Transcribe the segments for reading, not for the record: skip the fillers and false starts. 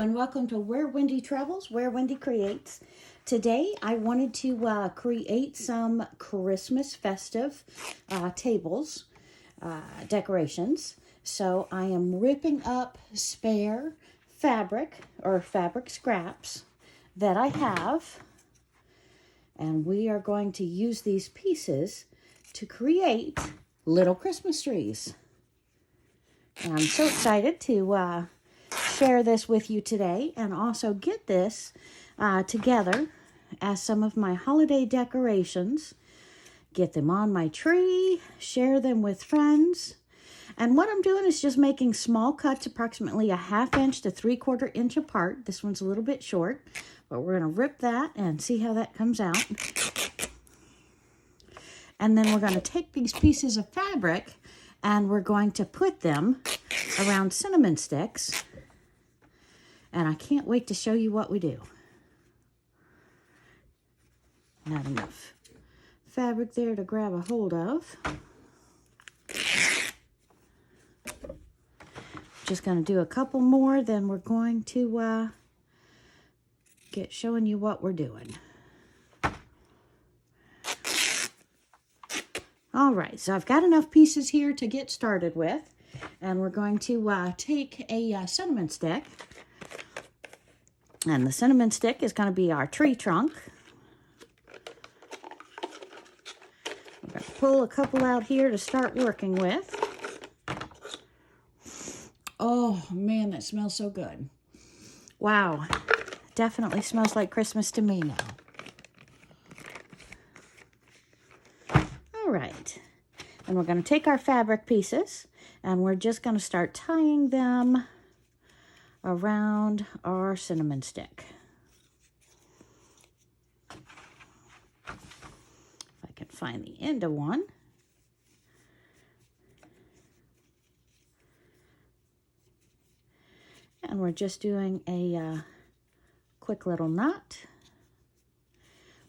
everyone. Welcome to Where Wendy Travels, Where Wendy Creates. Today I wanted to create some Christmas festive tables, decorations. So I am ripping up spare fabric or fabric scraps that I have. And we are going to use these pieces to create little Christmas trees. And I'm so excited to share this with you today and also get this together as some of my holiday decorations. Get them on my tree, share them with friends. And what I'm doing is just making small cuts, approximately 1/2 inch to 3/4 inch apart. This one's a little bit short, but we're going to rip that and see how that comes out. And then we're going to take these pieces of fabric and we're going to put them around cinnamon sticks. And I can't wait to show you what we do. Not enough fabric there to grab a hold of. Just going to do a couple more, then we're going to get showing you what we're doing. All right, so I've got enough pieces here to get started with, and we're going to take a cinnamon stick, and the cinnamon stick is going to be our tree trunk. I'm going to pull a couple out here to start working with. Oh man, that smells so good. Wow, definitely smells like Christmas to me now. All right, and we're going to take our fabric pieces and we're just going to start tying them around our cinnamon stick. If I can find the end of one. And we're just doing a quick little knot.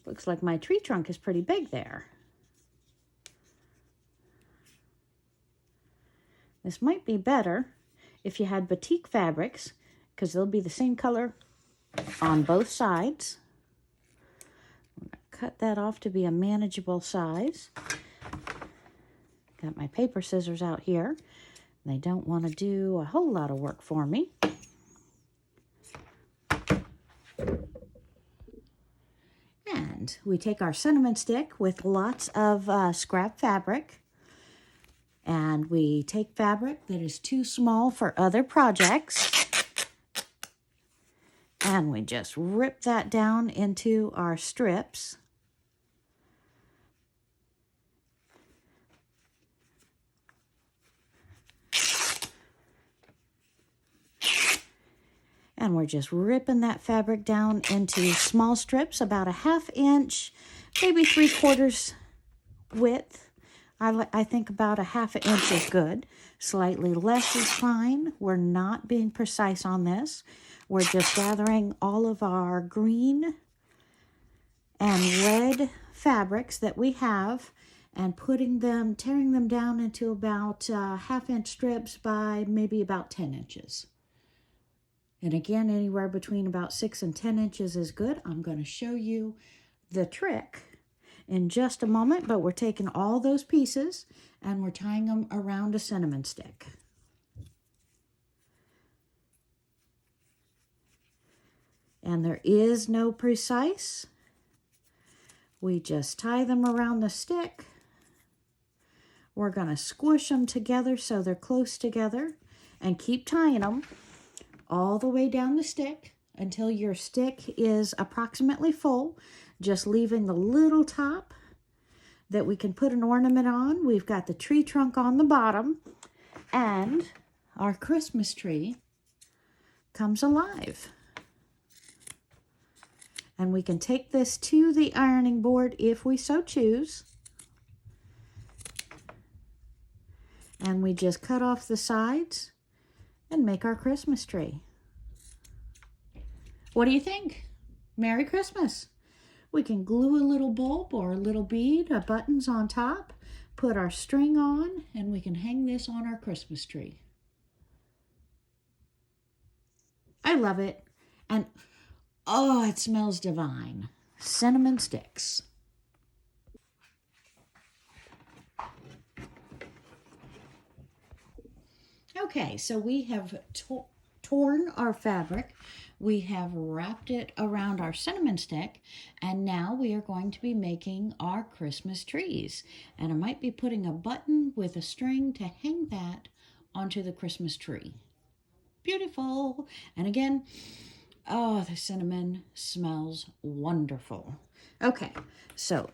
Looks like my tree trunk is pretty big there. This might be better if you had batik fabrics, because they'll be the same color on both sides. I'm going to cut that off to be a manageable size. Got my paper scissors out here. They don't want to do a whole lot of work for me. And we take our cinnamon stick with lots of scrap fabric. And we take fabric that is too small for other projects. And we just rip that down into our strips. And we're just ripping that fabric down into small strips, about 1/2 inch, maybe 3/4 width. I think about 1/2 inch is good. Slightly less is fine. We're not being precise on this. We're just gathering all of our green and red fabrics that we have and tearing them down into about 1/2 inch strips by maybe about 10 inches. And again, anywhere between about 6 and 10 inches is good. I'm going to show you the trick in just a moment, but we're taking all those pieces and we're tying them around a cinnamon stick. And there is no precise. We just tie them around the stick. We're going to squish them together so they're close together and keep tying them all the way down the stick until your stick is approximately full, just leaving the little top that we can put an ornament on. We've got the tree trunk on the bottom, and our Christmas tree comes alive. And we can take this to the ironing board if we so choose. And we just cut off the sides and make our Christmas tree. What do you think? Merry Christmas. We can glue a little bulb or a little bead or buttons on top, put our string on, and we can hang this on our Christmas tree. I love it. And oh, it smells divine. Cinnamon sticks. Okay, so we have torn our fabric. We have wrapped it around our cinnamon stick, and now we are going to be making our Christmas trees. And I might be putting a button with a string to hang that onto the Christmas tree. Beautiful. And again, oh, the cinnamon smells wonderful. Okay, so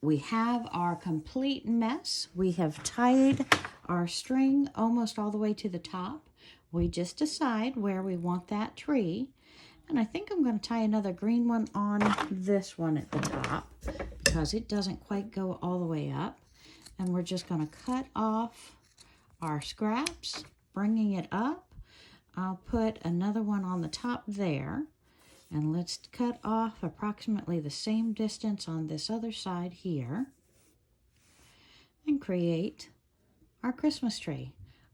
we have our complete mess. We have tied our string almost all the way to the top. We just decide where we want that tree. And I think I'm going to tie another green one on this one at the top because it doesn't quite go all the way up. And we're just going to cut off our scraps, bringing it up. I'll put another one on the top there. And let's cut off approximately the same distance on this other side here and create our Christmas tree.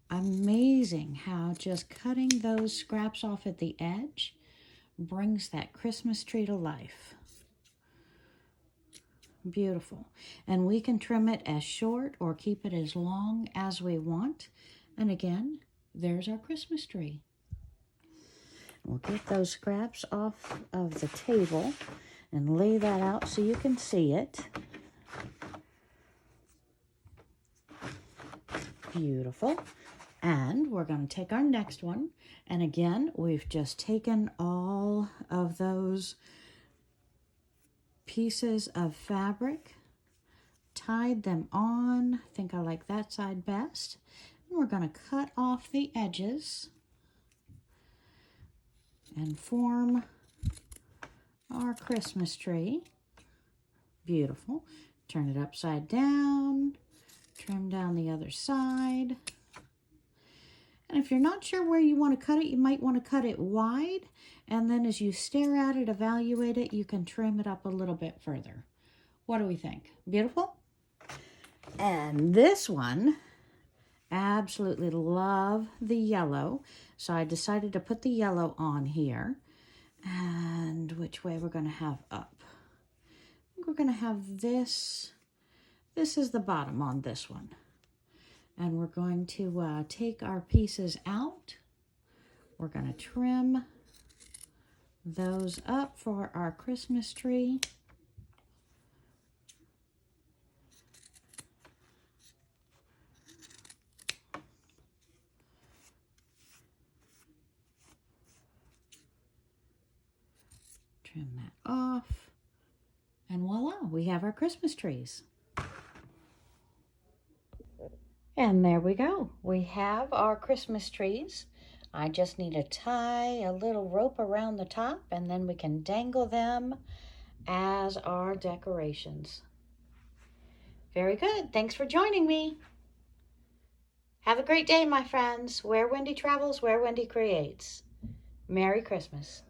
Amazing how just cutting those scraps off at the edge brings that Christmas tree to life. Beautiful. And we can trim it as short or keep it as long as we want. And again, there's our Christmas tree. We'll get those scraps off of the table and lay that out so you can see it. Beautiful. And we're going to take our next one. And again, we've just taken all of those pieces of fabric, tied them on. I think I like that side best. And we're going to cut off the edges and form our Christmas tree. Beautiful. Turn it upside down, trim down the other side. And if you're not sure where you want to cut it, you might want to cut it wide. And then as you stare at it, evaluate it, you can trim it up a little bit further. What do we think? Beautiful? And this one, absolutely love the yellow. So I decided to put the yellow on here. And which way we're going to have up? I think we're going to have this. This is the bottom on this one. And we're going to take our pieces out. We're going to trim those up for our Christmas tree. Trim that off. And voila, we have our Christmas trees. And there we go. We have our Christmas trees. I just need to tie a little rope around the top and then we can dangle them as our decorations. Very good. Thanks for joining me. Have a great day, my friends. Where Wendy travels, where Wendy creates. Merry Christmas.